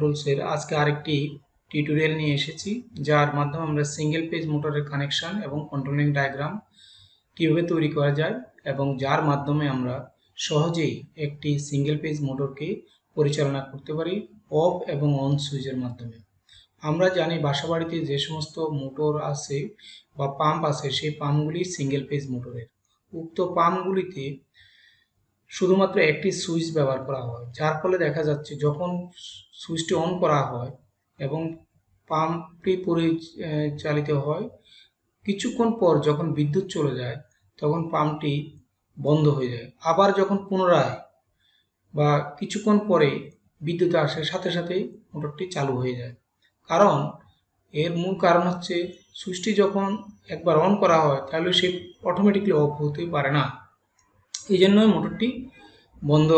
কন্ট্রোলসের আজকে আরেকটি টিউটোরিয়াল নিয়ে এসেছি, যার মাধ্যমে আমরা সিঙ্গেল পেজ মোটরের কানেকশন এবং কন্ট্রোলিং ডায়াগ্রাম কীভাবে তৈরি করা যায় এবং যার মাধ্যমে আমরা সহজেই একটি সিঙ্গেল পেজ মোটরকে পরিচালনা করতে পারি অফ এবং অন সুইচের মাধ্যমে। আমরা জানি বাসাবাড়িতে যে সমস্ত মোটর আছে বা পাম্প আছে, সেই পাম্পগুলি সিঙ্গেল পেজ মোটরের। উক্ত পাম্পগুলিতে শুধুমাত্র একটি সুইচ ব্যবহার করা হয়, যার ফলে দেখা যাচ্ছে যখন সুইচটি অন করা হয় এবং পাম্পটি পরিচালিত হয়, কিছুক্ষণ পর যখন বিদ্যুৎ চলে যায় তখন পাম্পটি বন্ধ হয়ে যায়। আবার যখন পুনরায় বা কিছুক্ষণ পরে বিদ্যুৎ আসে, সাথে সাথেই মোটরটি চালু হয়ে যায়। কারণ এর মূল কারণ হচ্ছে সুইচটি যখন একবার অন করা হয় তাহলে সে অটোমেটিকলি অফ হতে পারে না, এই জন্যই মোটরটি বন্ধ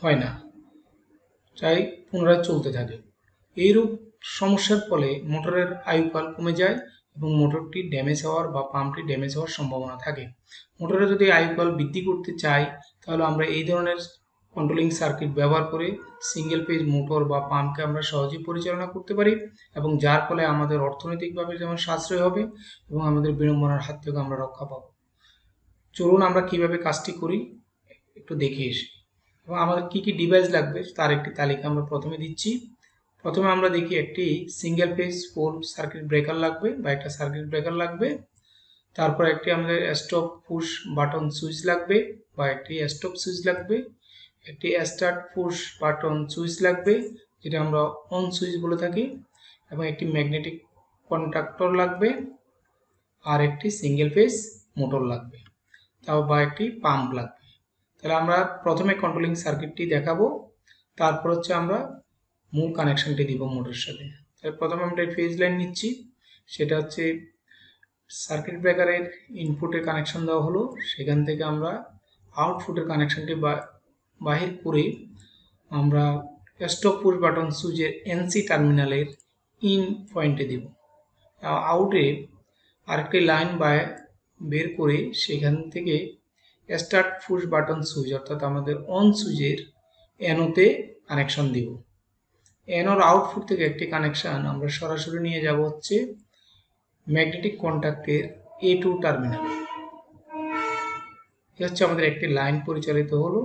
হয় না, তাই পুনরায় চলতে থাকে। এইরূপ সমস্যার ফলে মোটরের আয়ুকাল কমে যায় এবং মোটরটি ড্যামেজ হওয়ার বা পাম্পটি ড্যামেজ হওয়ার সম্ভাবনা থাকে। মোটরে যদি আয়ুকাল বৃদ্ধি করতে চাই তাহলে আমরা এই ধরনের কন্ট্রোলিং সার্কিট ব্যবহার করে সিঙ্গেল পেজ মোটর বা পাম্পকে আমরা সহজেই পরিচালনা করতে পারি এবং যার ফলে আমাদের অর্থনৈতিকভাবে যেমন সাশ্রয় হবে এবং আমাদের বিড়ম্বনার হাত থেকে আমরা রক্ষা পাবো। চলুন আমরা কিভাবে কাজটি করি একটু দেখে এসি এবং আমাদের কি কি ডিভাইস লাগবে তার একটি তালিকা আমরা প্রথমে দিচ্ছি। প্রথমে আমরা দেখি একটি single page pole circuit breaker লাগবে বা একটা সার্কিট ব্রেকার লাগবে। তারপর একটি আমাদের স্টপ পুশ বাটন সুইচ লাগবে বা একটি স্টপ সুইচ লাগবে। একটি স্টার্ট পুশ বাটন সুইচ লাগবে, যেটা আমরা অন সুইচ বলে থাকি, এবং একটি ম্যাগনেটিক কন্ট্যাক্টর লাগবে আর একটি সিঙ্গেল পেজ মোটর লাগবে, তাও বা একটি পাম্প লাগবে। তাহলে আমরা প্রথমে কন্ট্রোলিং সার্কিটটি দেখাবো, তারপর হচ্ছে আমরা মূল কানেকশনটি দিব মোটরের সাথে। তাহলে প্রথমে আমরা ফেজ লাইন নিচ্ছি, সেটা হচ্ছে সার্কিট ব্রেকারের ইনপুটের কানেকশন দেওয়া হলো, সেখান থেকে আমরা আউটপুটের কানেকশনটি বাহির করে আমরা স্টপ পুশ বাটন সুইচের এনসি টার্মিনালের ইন পয়েন্টে দেব। আউটে আরেকটি লাইন বের করে সেখান থেকে স্টার্ট পুশ বাটন সুইচ অর্থাৎ আমাদের অন সুইচের এনোতে কানেকশন দিব। এনোর আউটপুট থেকে একটি কানেকশন আমরা সরাসরি নিয়ে যাব হচ্ছে ম্যাগনেটিক কন্ট্যাক্টের A2 টার্মিনাল। এ হচ্ছে আমাদের একটি লাইন পরিচালিত হলো।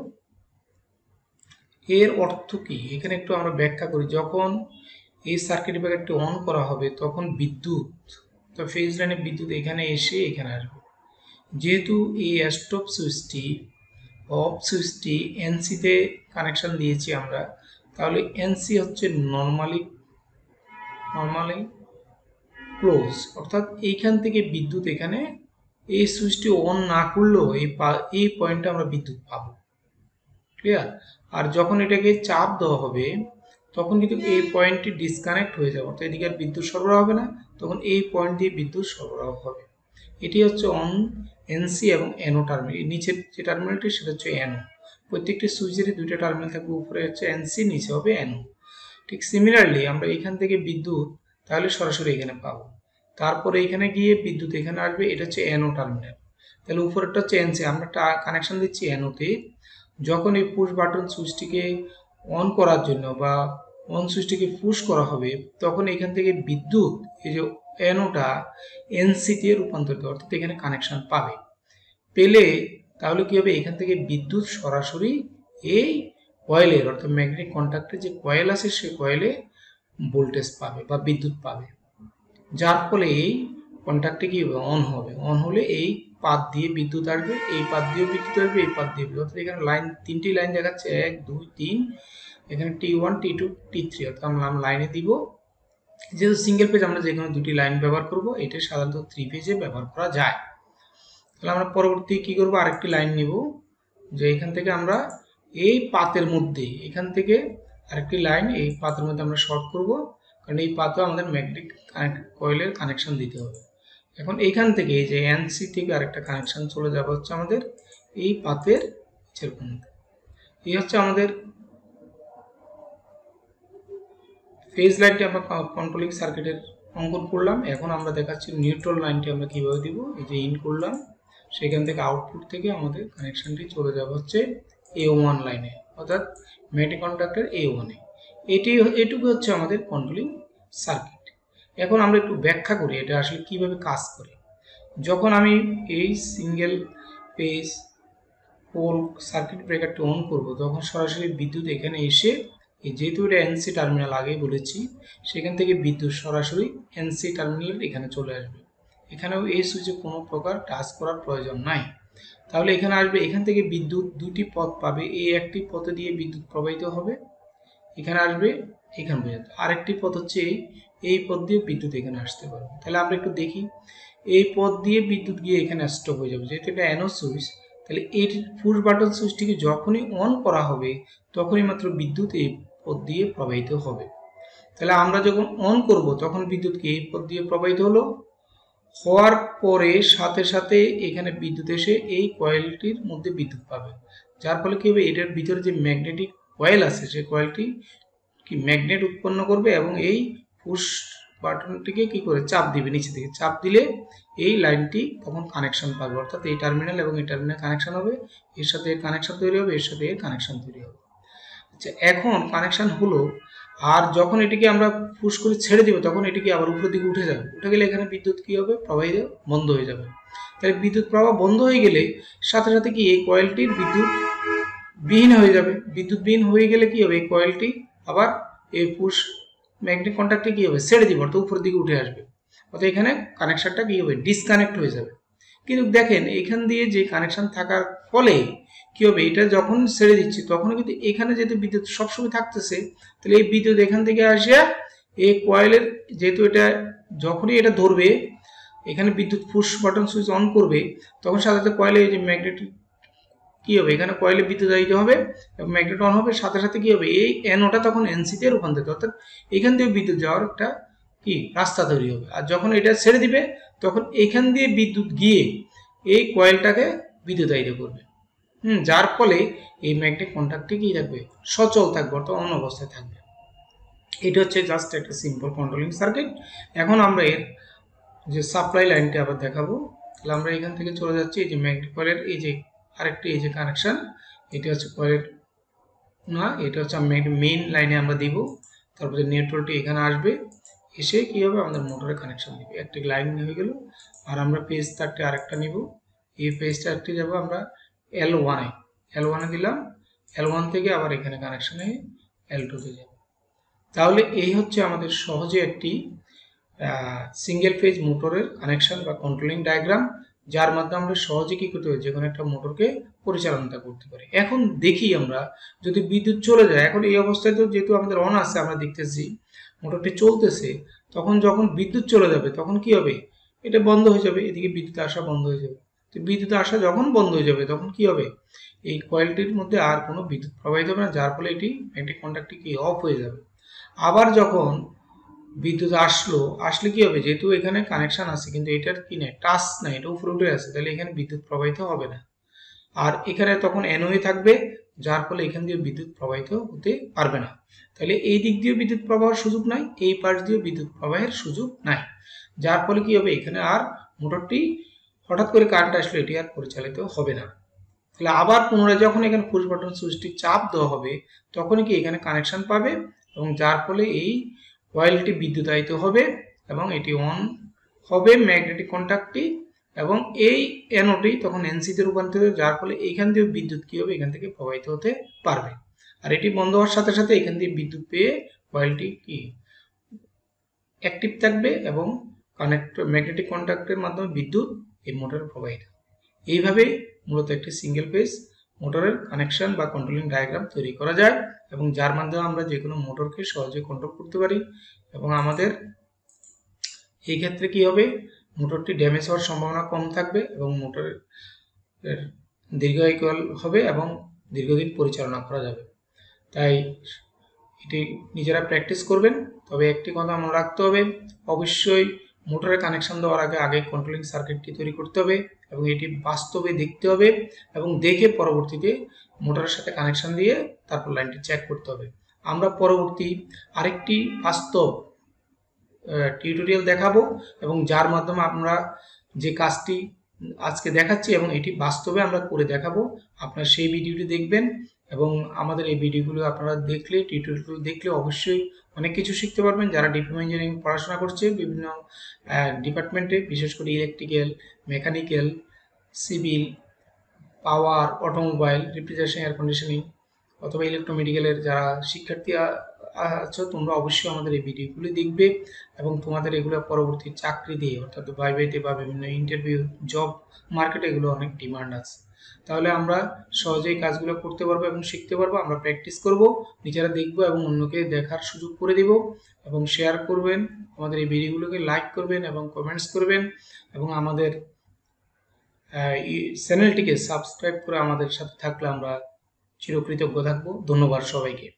এর অর্থ কি এখানে একটু আমরা ব্যাখ্যা করি। যখন এই সার্কিট ব্রেকারটি অন করা হবে তখন বিদ্যুৎ, তো ফেজ লাইনে বিদ্যুৎ এখানে এসে এখানে আসবে। যেহেতু এই স্টপ সুইচটি অফ সুইচটি এনসিতে কানেকশন দিয়েছি আমরা, তাহলে এনসি হচ্ছে নর্মালি ক্লোজ, অর্থাৎ এইখান থেকে বিদ্যুৎ এখানে এই সুইচটি অন না করলেও এই পয়েন্টে আমরা বিদ্যুৎ পাবো। ক্লিয়ার? আর যখন এটাকে চাপ দেওয়া হবে তখন কিন্তু এই পয়েন্টটি ডিসকানেক্ট হয়ে যাবে, অর্থাৎ এদিকে আর বিদ্যুৎ সরবরাহ হবে না, তখন এই পয়েন্ট দিয়ে বিদ্যুৎ সরবরাহ হবে। এটি হচ্ছে অন এনসি এবং এনও টার্মিনাল। নিচের যে টার্মিনালটি সেটা হচ্ছে এনও। প্রত্যেকটি সুইচেরই দুইটা টার্মিনাল থাকবে, উপরে হচ্ছে এনসি, নিচে হবে এনও। ঠিক সিমিলারলি আমরা এখান থেকে বিদ্যুৎ তাহলে সরাসরি এখানে পাবো, তারপরে এখানে গিয়ে বিদ্যুৎ এখানে আসবে, এটা হচ্ছে এনও টার্মিনাল। তাহলে উপরেরটা হচ্ছে এনসি, আমরা কানেকশন দিচ্ছি এনওতে। যখন এই পুশ বাটন সুইচটিকে অন করার জন্য বা অন সুইচটিকে পুশ করা হবে তখন এখান থেকে বিদ্যুৎ এই যে এনোটা এনসিতে রূপান্তরিত, অর্থাৎ এখানে কানেকশন পাবে। পেলে তাহলে কি হবে, এখান থেকে বিদ্যুৎ সরাসরি এই কয়েলের অর্থাৎ ম্যাগনেটিক কন্ট্যাক্টের যে কয়েল আছে সেই কয়েলে ভোল্টেজ পাবে বা বিদ্যুৎ পাবে, যার ফলে এই কন্ট্যাক্টটি কি হবে, অন হবে। অন হলে এই পাত দিয়ে বিদ্যুৎ আসবে, এই পাত দিয়ে বিদ্যুৎ আসবে, এই পাত দিয়ে বিদ্যুৎ। অর্থাৎ এখানে লাইন তিনটি লাইন দেখাচ্ছে, 1 2 3, এখানে T1 T2 T3, অর্থাৎ আমরা লাইনে দিব। যেহেতু সিঙ্গেল পেজ আমরা যে কোনো দুটি লাইন ব্যবহার করব, এটা সাধারণত 3 পেজে ব্যবহার করা যায়। তাহলে আমরা পরবর্তী কি করব, আরেকটি লাইন নিব, যে এখান থেকে আমরা এই পাতের মধ্যে এখান থেকে আরেকটি লাইন এই পাতের মধ্যে আমরা শর্ট করব, কারণ এই পাতেও আমাদের ম্যাগনেটিক কয়েলের কানেকশন দিতে হবে। এখন এইখান থেকে এই যে এনসি থেকে আরেকটা কানেকশন চলে যাবে হচ্ছে আমাদের এই পাতের নিচের প্রান্তে। এই হচ্ছে আমাদের ফেজ লাইনটি আমরা কন্ট্রোলিং সার্কিটের অঙ্কন করলাম। এখন আমরা দেখাচ্ছি নিউট্রাল লাইনটি আমরা কিভাবে দিব। এই যে ইন করলাম, সেখান থেকে আউটপুট থেকে আমাদের কানেকশনটি চলে যাবে হচ্ছে A1 লাইনে, অর্থাৎ ম্যাগনেটিক কন্ট্যাক্টের A1 এ। এটুকু হচ্ছে আমাদের কন্ট্রোলিং সার্কিট। এখন আমরা একটু ব্যাখ্যা করি এটা আসলে কিভাবে কাজ করে। যখন আমি এই সিঙ্গেল পেজ পোল সার্কিট ব্রেকারটি অন করব, তখন সরাসরি বিদ্যুৎ এখানে এসে যেহেতু এটা এনসি টার্মিনাল আগে বলেছি, সেখান থেকে বিদ্যুৎ সরাসরি এনসি টার্মিনালের এখানে চলে আসবে। এখানেও এই সুইচে কোনো প্রকার টাচ করার প্রয়োজন নাই। তাহলে এখানে আসবে, এখান থেকে বিদ্যুৎ দুটি পথ পাবে। এই একটি পথে দিয়ে বিদ্যুৎ প্রবাহিত হবে, এখানে আসবে এখান পর্যন্ত। আরেকটি পথ হচ্ছে এই পথ দিয়ে বিদ্যুৎ এখানে আসতে পারবে। তাহলে আমরা একটু দেখি, এই পথ দিয়ে বিদ্যুৎ গিয়ে এখানে স্টপ হয়ে যাবে। যেহেতু এটা অ্যানো সুইচ, তাহলে এই পুশ বাটন সুইচটিকে যখনই অন করা হবে তখনই মাত্র বিদ্যুৎ এই পথ দিয়ে প্রবাহিত হবে। তাহলে আমরা যখন অন করব তখন বিদ্যুৎ কি এই পথ দিয়ে প্রবাহিত হলো, হওয়ার পরে সাথে সাথে এখানে বিদ্যুৎ এসে এই কয়েলটির মধ্যে বিদ্যুৎ পাবে, যার ফলে কি হবে, এটার ভিতরে যে ম্যাগনেটিক কয়েল আছে সেই কয়েলটি কি ম্যাগনেট উৎপন্ন করবে এবং এই পুশ বাটনটিকে কি করে চাপ দিবে, নিচে থেকে চাপ দিলে এই লাইনটি তখন কানেকশন পাবে, অর্থাৎ এই টার্মিনাল এবং এই টার্মিনাল কানেকশন হবে, এর সাথে এর কানেকশন তৈরি হবে, এর সাথে এর কানেকশন তৈরি হবে। আচ্ছা, এখন কানেকশন হলো, আর যখন এটিকে আমরা পুশ করে ছেড়ে দিব তখন এটিকে আবার উপরের দিকে উঠে যাবে। উঠে গেলে এখানে বিদ্যুৎ কি হবে, প্রবাহিত বন্ধ হয়ে যাবে। তাহলে বিদ্যুৎ প্রবাহ বন্ধ হয়ে গেলে সাথে সাথে কি এই কয়েলটির বিদ্যুৎ বিহীন হয়ে যাবে। বিদ্যুৎ বিহীন হয়ে গেলে কি হবে, এই কয়েলটি আবার এই পুশ ম্যাগনেটিক কন্ট্যাক্টে কি হবে, ছেড়ে দিব, অর্থাৎ উপরের দিকে উঠে আসবে, অর্থাৎ এখানে কানেকশনটা কি হবে, ডিসকানেক্ট হয়ে যাবে। কিন্তু দেখেন এখান দিয়ে যে কানেকশন থাকার ফলে কি হবে, এটা যখন ছেড়ে দিচ্ছি তখন কিন্তু এখানে যেহেতু বিদ্যুৎ সবসময় থাকতেছে, তাহলে এই বিদ্যুৎ এখান থেকে আসিয়া এই কয়েলের, যেহেতু এটা যখনই এটা ধরবে এখানে বিদ্যুৎ পুশ বাটন সুইচ অন করবে, তখন সাথে সাথে কয়েলে এই যে ম্যাগনেটিক কি হবে, এখানে কয়েলে বিদ্যুৎ আয়িত হবে এবং ম্যাগনেট অন হবে, সাথে সাথে কি হবে, এই এনওটা তখন এনসিতে রূপান্তরিত, অর্থাৎ এখান দিয়ে বিদ্যুৎ যাওয়ার একটা কি রাস্তা তৈরি হবে। আর যখন এটা ছেড়ে দিবে তখন এখান দিয়ে বিদ্যুৎ গিয়ে এই কয়েলটাকে বিদ্যুতায়িত করবে, যার ফলে এই ম্যাগনেটিক কন্ট্যাক্টটি কি থাকবে, সচল থাকবে, অর্থাৎ অন অবস্থায় থাকবে। এটা হচ্ছে জাস্ট একটা সিম্পল কন্ট্রোলিং সার্কিট। এখন আমরা এর যে সাপ্লাই লাইনটি আবার দেখাবো। তাহলে আমরা এখান থেকে চলে যাচ্ছি, এই যে ম্যাগনেটিক কয়েলের এই যে আরেকটি এই যে কানেকশন, এটা হচ্ছে কয়েলের না, এটা হচ্ছে মেইন লাইনে আমরা দিব। তারপরে নিউট্রালটি এখানে আসবে, এসে কি হবে, আমাদের মোটরে কানেকশন দিবে। একটি লাইন হয়ে গেল। আর আমরা পেজ তারটি আরেকটা নিব, এই পেজ তারটি যাব আমরা L1 এ দিলাম, L1 থেকে আবার এখানে কানেকশনে L2 তে যাব। তাহলে এই হচ্ছে আমাদের সহজে একটি সিঙ্গেল ফেজ মোটরের কানেকশন বা কন্ট্রোলিং ডায়াগ্রাম, যার মাধ্যমে আমরা সহজে কি করতে পারি, যে কোনো একটা মোটরকে পরিচালনা করতে পারি। এখন দেখি আমরা যদি বিদ্যুৎ চলে যায়, এখন এই অবস্থায় তো যেহেতু আমাদের অন আছে, আমরা দেখতেছি মোটরটি চলতেছে, তখন যখন বিদ্যুৎ চলে যাবে তখন কি হবে, এটা বন্ধ হয়ে যাবে, এদিকে বিদ্যুৎ আসা বন্ধ হয়ে যাবে। তো বিদ্যুৎ আসা যখন বন্ধ হয়ে যাবে তখন কি হবে, এই কয়েলটির মধ্যে আর কোনো বিদ্যুৎ প্রবাহিত হবে না, যার ফলে এটি ম্যাগনেটিক কন্ট্যাক্টটি কি অফ হয়ে যাবে। আবার যখন বিদ্যুৎ আসলে কি হবে, যেহেতু এখানে কানেকশন আছে কিন্তু এটার কি নেই, টাচ নাই, এটা উপরে উঠে আছে, তাহলে এখানে বিদ্যুৎ প্রবাহিত হবে না। আর এখানে তখন এনওয়ে থাকবে, যার ফলে এখান দিয়ে বিদ্যুৎ প্রবাহিত হতে পারবে না। তাহলে এই দিক দিয়ে বিদ্যুৎ প্রবাহের সুযোগ নাই, এই পাশ দিয়ে বিদ্যুৎ প্রবাহের সুযোগ নাই, যার ফলে কি হবে, এখানে আর মোটরটি হঠাৎ করে কারেন্ট আসলে এটি আর পরিচালিত হবে না। তাহলে আবার পুনরায় যখন এখানে পুশ বাটন সুইচটি চাপ দেওয়া হবে তখনই কি এখানে কানেকশন পাবে এবং যার ফলে এই কয়েলটি বিদ্যুতায়িত হবে এবং এটি অন হবে ম্যাগনেটিক কন্ট্যাক্টটি, এবং এই এনোটি তখন এনসিতে রূপান্তরিত, যার ফলে এইখান দিয়ে বিদ্যুৎ কি হবে, এখান থেকে প্রবাহিত হতে পারবে। আর এটি বন্ধ হওয়ার সাথে সাথে এখান দিয়ে বিদ্যুৎ পেয়ে কয়েলটি কি অ্যাক্টিভ থাকবে এবং ম্যাগনেটিক কন্ট্যাক্টের মাধ্যমে বিদ্যুৎ এই মোটরে প্রবাহিত। এইভাবে মূলত একটি সিঙ্গেল ফেজ মোটরের কানেকশন বা কন্ট্রোলিং ডায়াগ্রাম তৈরি করা যায় এবং যার মাধ্যমে আমরা যে কোনো মোটরকে সহজে কন্ট্রোল করতে পারি এবং আমাদের এই ক্ষেত্রে কি হবে, মোটরটি ড্যামেজ হওয়ার সম্ভাবনা কম থাকবে এবং মোটরের দীর্ঘায়িত হবে এবং দীর্ঘদিন পরিচালনা করা যাবে। তাই এটি নিজেরা প্র্যাকটিস করবেন। তবে একটি কথা মনে রাখতে হবে, অবশ্যই মোটরের কানেকশন দেওয়ার আগে কন্ট্রোলিং সার্কিটটি তৈরি করতে হবে এবং এটি বাস্তবে দেখতে হবে এবং দেখে পরবর্তীতে মোটরের সাথে কানেকশন দিয়ে তারপর লাইনটি চেক করতে হবে। আমরা পরবর্তী আরেকটি বাস্তব টিউটোরিয়াল দেখাবো এবং যার মাধ্যমে আমরা যে কাজটি আজকে দেখাচ্ছি এবং এটি বাস্তবে আমরা করে দেখাবো, আপনারা সেই ভিডিওটি দেখবেন এবং আমাদের এই ভিডিওগুলো আপনারা দেখলে, টিউটোরিয়ালগুলো দেখলে অবশ্যই অনেক কিছু শিখতে পারবেন। যারা ডিপ্লোমা ইঞ্জিনিয়ারিং পড়াশোনা করছে বিভিন্ন ডিপার্টমেন্টে, বিশেষ করে ইলেকট্রিক্যাল, মেকানিক্যাল, সিভিল, পাওয়ার, অটোমোবাইল, রেফ্রিজারেশন, এয়ার কন্ডিশনিং অথবা ইলেকট্রোমেডিক্যালের যারা শিক্ষার্থী আছো, তোমরা অবশ্যই আমাদের এই ভিডিওগুলি দেখবে এবং তোমাদের এগুলো পরবর্তী চাকরি দিয়ে অর্থাৎ ভাইভাতে বা বিভিন্ন ইন্টারভিউ, জব মার্কেটে এগুলো অনেক ডিমান্ড আছে। তাহলে আমরা সহজেই কাজগুলো করতে পারবো এবং শিখতে পারবো। আমরা প্র্যাকটিস করব, নিজেরা দেখবো এবং অন্যকে দেখার সুযোগ করে দিব এবং শেয়ার করবেন। আমাদের এই ভিডিওগুলোকে লাইক করবেন এবং কমেন্টস করবেন এবং আমাদের চ্যানেলটিকে সাবস্ক্রাইব করে আমাদের সাথে থাকলে আমরা চিরকৃতজ্ঞ থাকবো। ধন্যবাদ সবাইকে।